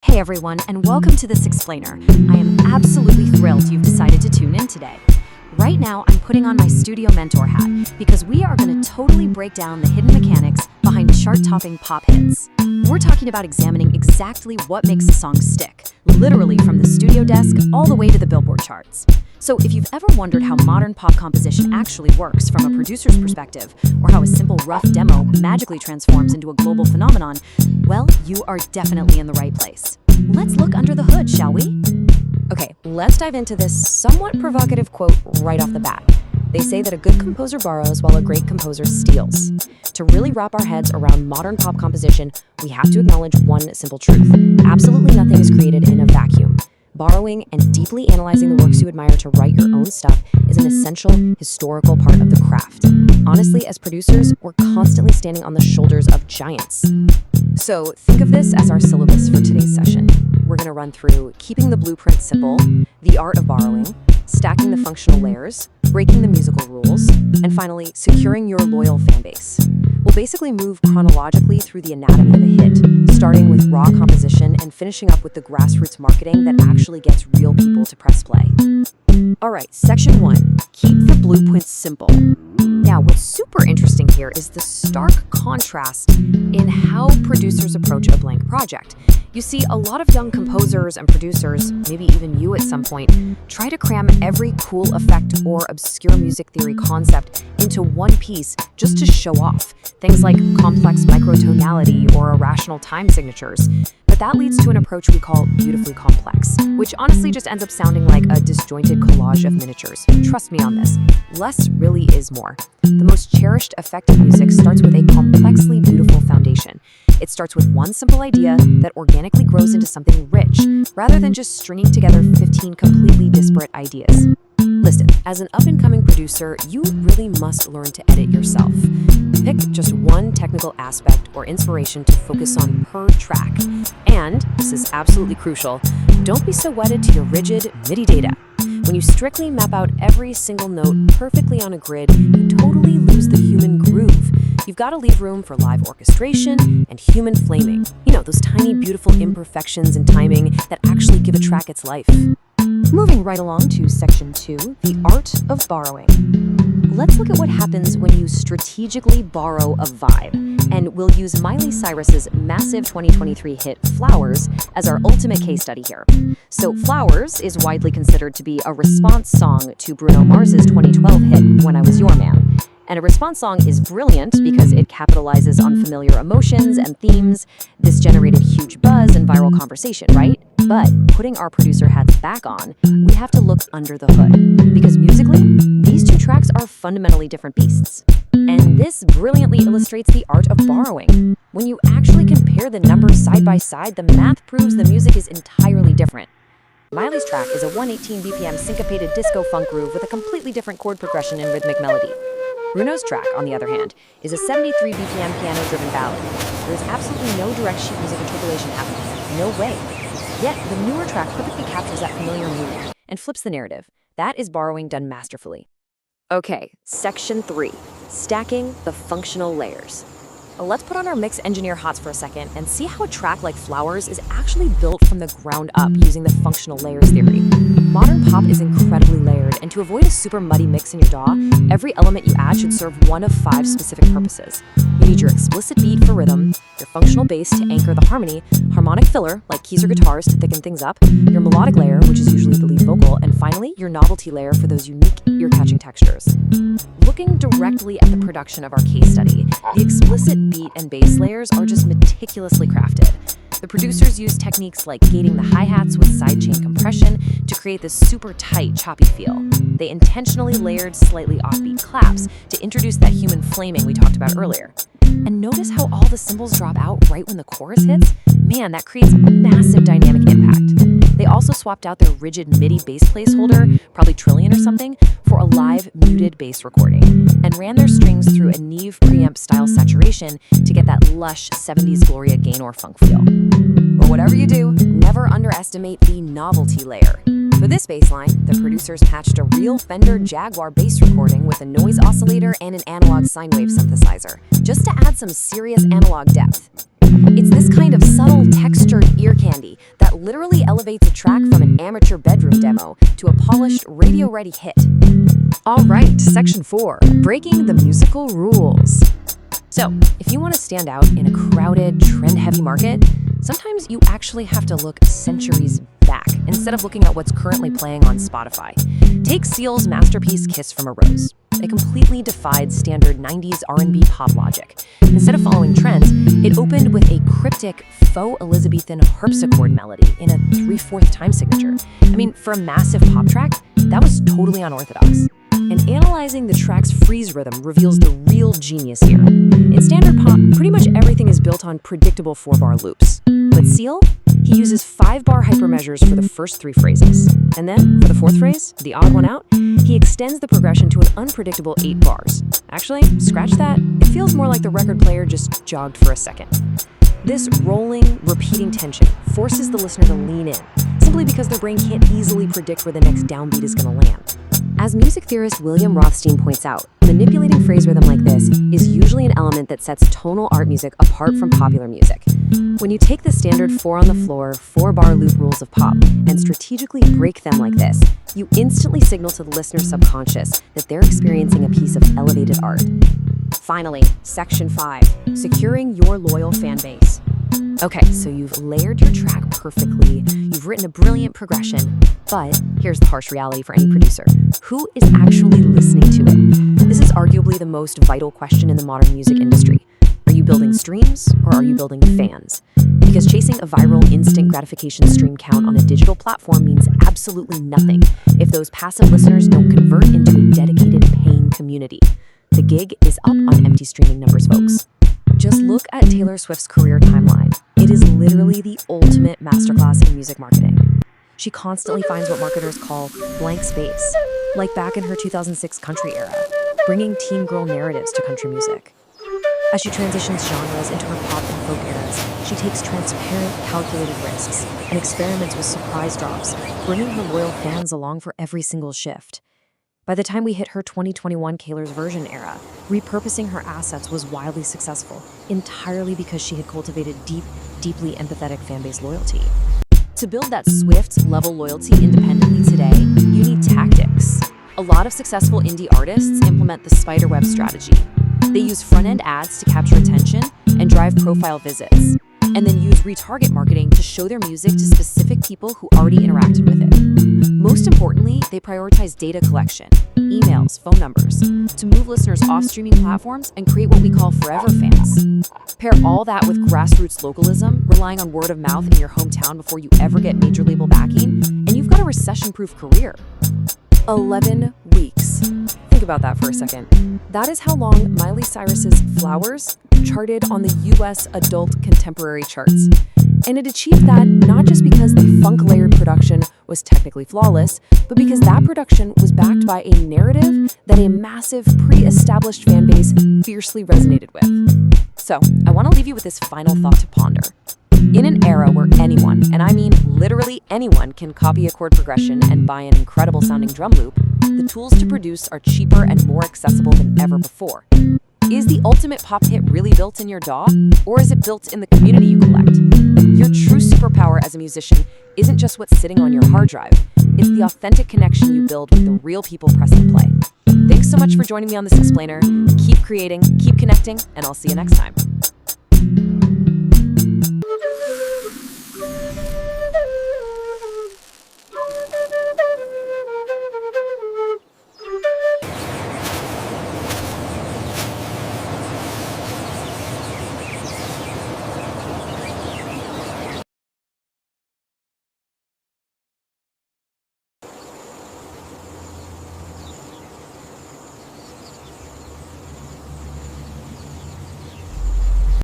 Hey everyone, and welcome to this explainer. I am absolutely thrilled you've decided to tune in today. Right now, I'm putting on my studio mentor hat because we are going to totally break down the hidden mechanics behind chart-topping pop hits. We're talking about examining exactly what makes a song stick, literally from the studio desk all the way to the Billboard charts. So if you've ever wondered how modern pop composition actually works from a producer's perspective, or how a simple rough demo magically transforms into a global phenomenon, well, you are definitely in the right place. Let's look under the hood, shall we? Okay, let's dive into this somewhat provocative quote right off the bat. They say that a good composer borrows while a great composer steals. To really wrap our heads around modern pop composition, we have to acknowledge one simple truth. Absolutely nothing is created in a vacuum. Borrowing and deeply analyzing the works you admire to write your own stuff is an essential historical part of the craft. Honestly, as producers, we're constantly standing on the shoulders of giants. So think of this as our syllabus for today's session. We're going to run through keeping the blueprint simple, the art of borrowing, stacking the functional layers, breaking the musical rules, and finally, securing your loyal fan base. We'll basically move chronologically through the anatomy of a hit, starting with raw composition and finishing up with the grassroots marketing that actually gets real people to press play. All right, section 1, keep the blueprint simple. Now, what's super interesting here is the stark contrast in how producers approach a blank project. You see, a lot of young composers and producers, maybe even you at some point, try to cram every cool effect or obscure music theory concept into one piece just to show off. Things like complex microtonality or irrational time signatures. But that leads to an approach we call beautifully complex, which honestly just ends up sounding like a disjointed collage of miniatures. Trust me on this, less really is more. The most cherished effective music starts with a complexly beautiful foundation. It starts with one simple idea that organically grows into something rich, rather than just stringing together 15 completely disparate ideas. Listen, as an up-and-coming producer, you really must learn to edit yourself. Pick just one technical aspect or inspiration to focus on per track. And, this is absolutely crucial, don't be so wedded to your rigid MIDI data. When you strictly map out every single note perfectly on a grid, you totally lose the human groove. You've got to leave room for live orchestration and human flaming. You know, those tiny, beautiful imperfections in timing that actually give a track its life. Moving right along to section 2, the art of borrowing. Let's look at what happens when you strategically borrow a vibe. And we'll use Miley Cyrus's massive 2023 hit Flowers as our ultimate case study here. So Flowers is widely considered to be a response song to Bruno Mars's 2012 hit When I Was Your Man. And a response song is brilliant because it capitalizes on familiar emotions and themes. This generated huge buzz and viral conversation, right? But putting our producer hats back on, we have to look under the hood. Because musically, these two tracks are fundamentally different beasts. And this brilliantly illustrates the art of borrowing. When you actually compare the numbers side by side, the math proves the music is entirely different. Miley's track is a 118 BPM syncopated disco funk groove with a completely different chord progression and rhythmic melody. Bruno's track, on the other hand, is a 73 BPM piano-driven ballad. There's absolutely no direct sheet music interpolation happening. No way. Yet, the newer track perfectly captures that familiar mood and flips the narrative. That is borrowing done masterfully. Okay, section 3, stacking the functional layers. Let's put on our mix engineer hats for a second and see how a track like Flowers is actually built from the ground up using the functional layers theory. Modern pop is incredibly layered, and to avoid a super muddy mix in your DAW, every element you add should serve one of 5 specific purposes. You need your explicit beat for rhythm, your functional bass to anchor the harmony, harmonic filler, like keys or guitars to thicken things up, your melodic layer, which is usually the lead vocal, and finally, your novelty layer for those unique ear-catching textures. Looking directly at the production of our case study, the explicit beat and bass layers are just meticulously crafted. The producers use techniques like gating the hi-hats with sidechain compression to create this super tight, choppy feel. They intentionally layered slightly offbeat claps to introduce that human flaming we talked about earlier. And notice how all the cymbals drop out right when the chorus hits? Man, that creates a massive dynamic impact. They also swapped out their rigid MIDI bass placeholder, probably Trillion or something, for a live muted bass recording, and ran their strings through a Neve preamp style saturation to get that lush 70s Gloria Gaynor funk feel. But whatever you do, never underestimate the novelty layer. For this bass line, the producers patched a real Fender Jaguar bass recording with a noise oscillator and an analog sine wave synthesizer, just to add some serious analog depth. It's this kind of subtle, textured ear candy that literally elevates a track from an amateur bedroom demo to a polished, radio-ready hit. All right, Section 4, breaking the musical rules. So, if you want to stand out in a crowded, trend-heavy market, sometimes you actually have to look centuries back instead of looking at what's currently playing on Spotify. Take Seal's masterpiece Kiss from a Rose. It completely defied standard 90s R&B pop logic. Instead of following trends, it opened with a cryptic, faux Elizabethan harpsichord melody in a 3/4 time signature. I mean, for a massive pop track, that was totally unorthodox. And analyzing the track's freeze rhythm reveals the real genius here. In standard pop, pretty much everything is built on predictable 4-bar loops. But Seal? He uses 5-bar hypermeasures for the first 3 phrases. And then, for the 4th phrase, the odd one out, he extends the progression to an unpredictable 8 bars. Actually, scratch that, it feels more like the record player just jogged for a second. This rolling, repeating tension forces the listener to lean in, simply because their brain can't easily predict where the next downbeat is going to land. As music theorist William Rothstein points out, manipulating phrase rhythm like this is usually an element that sets tonal art music apart from popular music. When you take the standard 4-on-the-floor, 4-bar loop rules of pop and strategically break them like this, you instantly signal to the listener's subconscious that they're experiencing a piece of elevated art. Finally, Section 5, securing your loyal fan base. Okay, so you've layered your track perfectly, you've written a brilliant progression, but here's the harsh reality for any producer. Who is actually listening to it? This is arguably the most vital question in the modern music industry. Are you building streams, or are you building fans? Because chasing a viral instant gratification stream count on a digital platform means absolutely nothing if those passive listeners don't convert into a dedicated paying community. The gig is up on empty streaming numbers, folks. Just look at Taylor Swift's career timeline. It is literally the ultimate masterclass in music marketing. She constantly finds what marketers call blank space, like back in her 2006 country era, bringing teen girl narratives to country music. As she transitions genres into her pop and folk eras, she takes transparent, calculated risks and experiments with surprise drops, bringing her loyal fans along for every single shift. By the time we hit her 2021 Kaylor's Version era, repurposing her assets was wildly successful, entirely because she had cultivated deeply empathetic fanbase loyalty. To build that Swift-level loyalty independently today, you need tactics. A lot of successful indie artists implement the spiderweb strategy. They use front-end ads to capture attention and drive profile visits, and then use retarget marketing to show their music to specific people who already interacted with it. Most importantly, they prioritize data collection, emails, phone numbers, to move listeners off streaming platforms and create what we call forever fans. Pair all that with grassroots localism, relying on word of mouth in your hometown before you ever get major label backing, and you've got a recession-proof career. 11 weeks. Think about that for a second. That is how long Miley Cyrus's Flowers charted on the US adult contemporary charts. And it achieved that not just because the funk-layered production was technically flawless, but because that production was backed by a narrative that a massive, pre-established fan base fiercely resonated with. So, I want to leave you with this final thought to ponder. In an era where anyone, and I mean literally anyone, can copy a chord progression and buy an incredible sounding drum loop, the tools to produce are cheaper and more accessible than ever before. Is the ultimate pop hit really built in your DAW, or is it built in the community you collect? Your true superpower as a musician isn't just what's sitting on your hard drive, it's the authentic connection you build with the real people pressing play. Thanks so much for joining me on this explainer. Keep creating, keep connecting, and I'll see you next time.